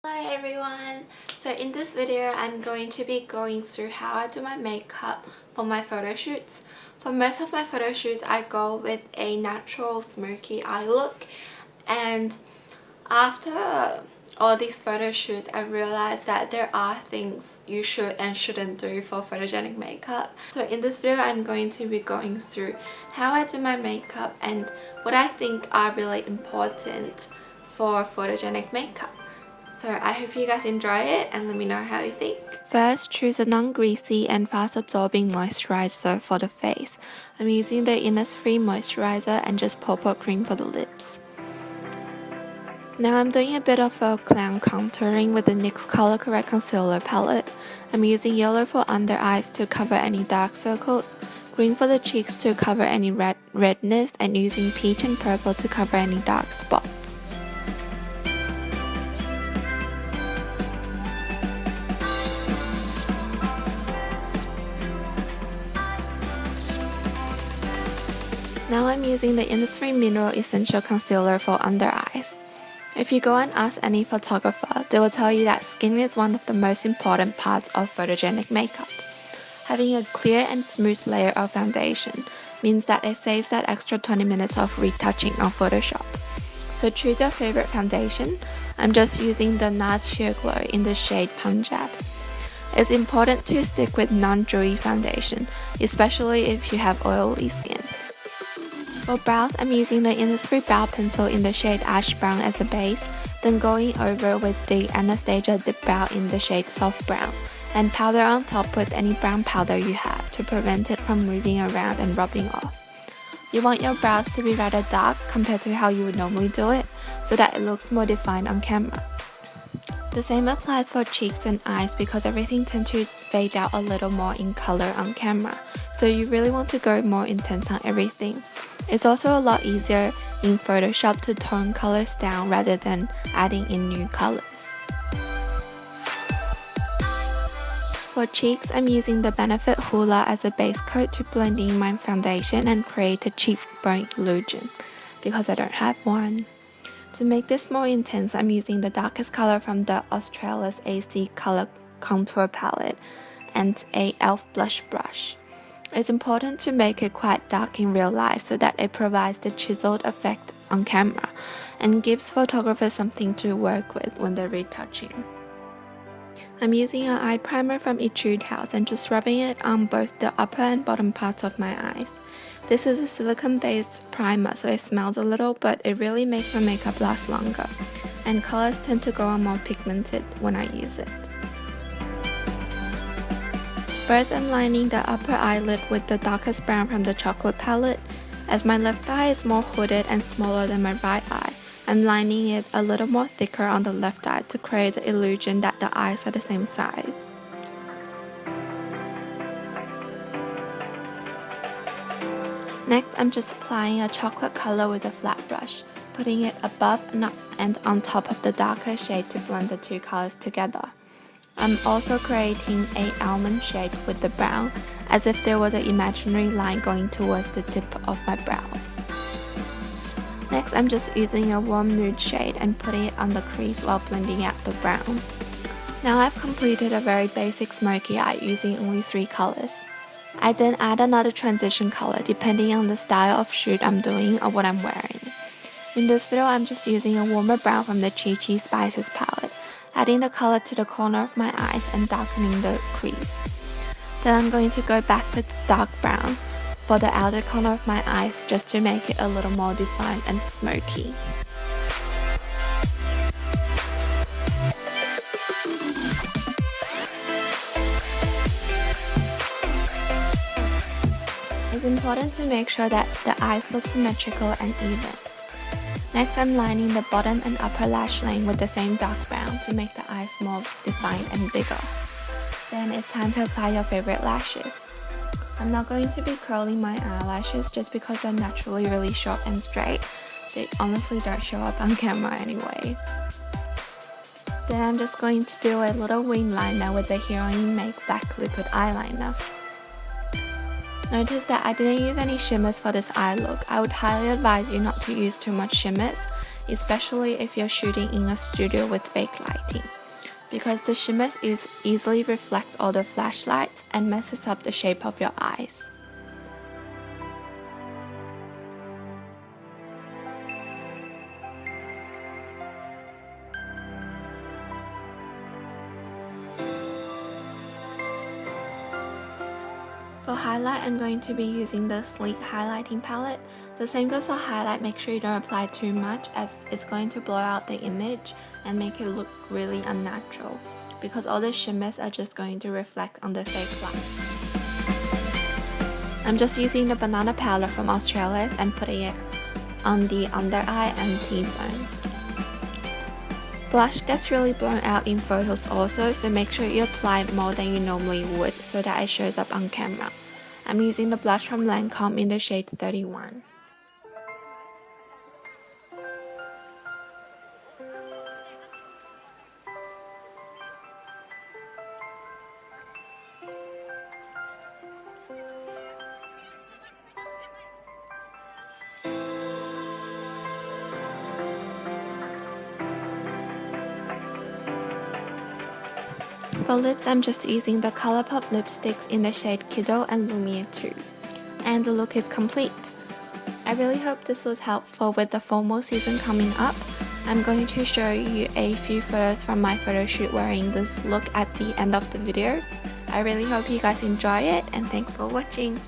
Hello everyone! So in this video I'm going to be going through how I do my makeup for my photo shoots. For most of my photo shoots I go with a natural smoky eye look, and after all these photo shoots I realized that there are things you should and shouldn't do for photogenic makeup. So in this video I'm going to be going through how I do my makeup and what I think are really important for photogenic makeup. So I hope you guys enjoy it and let me know how you think. First, choose a non-greasy and fast-absorbing moisturizer for the face. I'm using the Innisfree moisturizer and just purple cream for the lips. Now I'm doing a bit of a clown contouring with the NYX Color Correct Concealer palette. I'm using yellow for under eyes to cover any dark circles, green for the cheeks to cover any redness, and using peach and purple to cover any dark spots. Now I'm using the Innisfree Mineral Essential Concealer for under eyes. If you go and ask any photographer, they will tell you that skin is one of the most important parts of photogenic makeup. Having a clear and smooth layer of foundation means that it saves that extra 20 minutes of retouching on Photoshop. So choose your favorite foundation. I'm just using the Nars Sheer Glow in the shade Punjab. It's important to stick with non-dewy foundation, especially if you have oily skin. For brows, I'm using the Innisfree Brow Pencil in the shade Ash Brown as a base, then going over with the Anastasia Dip Brow in the shade Soft Brown, and powder on top with any brown powder you have to prevent it from moving around and rubbing off. You want your brows to be rather dark compared to how you would normally do it, so that it looks more defined on camera. The same applies for cheeks and eyes because everything tends to fade out a little more in color on camera, so you really want to go more intense on everything. It's also a lot easier in Photoshop to tone colors down rather than adding in new colors. For cheeks, I'm using the Benefit Hoola as a base coat to blend in my foundation and create a cheekbone illusion, because I don't have one. To make this more intense, I'm using the darkest color from the Australis AC Color Contour Palette and a e.l.f. blush brush. It's important to make it quite dark in real life so that it provides the chiseled effect on camera and gives photographers something to work with when they're retouching. I'm using an eye primer from Etude House and just rubbing it on both the upper and bottom parts of my eyes. This is a silicone-based primer, so it smells a little, but it really makes my makeup last longer, and colors tend to go on more pigmented when I use it. First, I'm lining the upper eyelid with the darkest brown from the chocolate palette. As my left eye is more hooded and smaller than my right eye, I'm lining it a little more thicker on the left eye to create the illusion that the eyes are the same size. Next, I'm just applying a chocolate color with a flat brush, putting it above and on top of the darker shade to blend the two colors together. I'm also creating an almond shape with the brown, as if there was an imaginary line going towards the tip of my brows. Next, I'm just using a warm nude shade and putting it on the crease while blending out the browns. Now I've completed a very basic smoky eye using only 3 colors. I then add another transition color depending on the style of shoot I'm doing or what I'm wearing. In this video, I'm just using a warmer brown from the Chichi Spices palette, adding the color to the corner of my eyes and darkening the crease. Then I'm going to go back with dark brown for the outer corner of my eyes just to make it a little more defined and smoky. It's important to make sure that the eyes look symmetrical and even. Next, I'm lining the bottom and upper lash line with the same dark brown to make the eyes more defined and bigger. Then it's time to apply your favorite lashes. I'm not going to be curling my eyelashes just because they're naturally really short and straight. They honestly don't show up on camera anyway. Then I'm just going to do a little wing liner with the Heroine Make Black Liquid Eyeliner. Notice that I didn't use any shimmers for this eye look. I would highly advise you not to use too much shimmers. especially if you're shooting in a studio with fake lighting, because the shimmers easily reflect all the flashlights and messes up the shape of your eyes. For highlight, I'm going to be using the sleek highlighting palette. The same goes for highlight. Make sure you don't apply too much, as it's going to blur out the image and make it look really unnatural, because all the shimmers are just going to reflect on the fake lights. I'm just using the banana powder from Australis and putting it on the under eye and T-zone. Blush gets really blown out in photos also, so make sure you apply more than you normally would so that it shows up on camera. I'm using the blush from Lancome in the shade 31. For lips, I'm just using the Colourpop lipsticks in the shade Kiddo and Lumiere 2. And the look is complete. I really hope this was helpful with the formal season coming up. I'm going to show you a few photos from my photo shoot wearing this look at the end of the video. I really hope you guys enjoy it, and thanks for watching.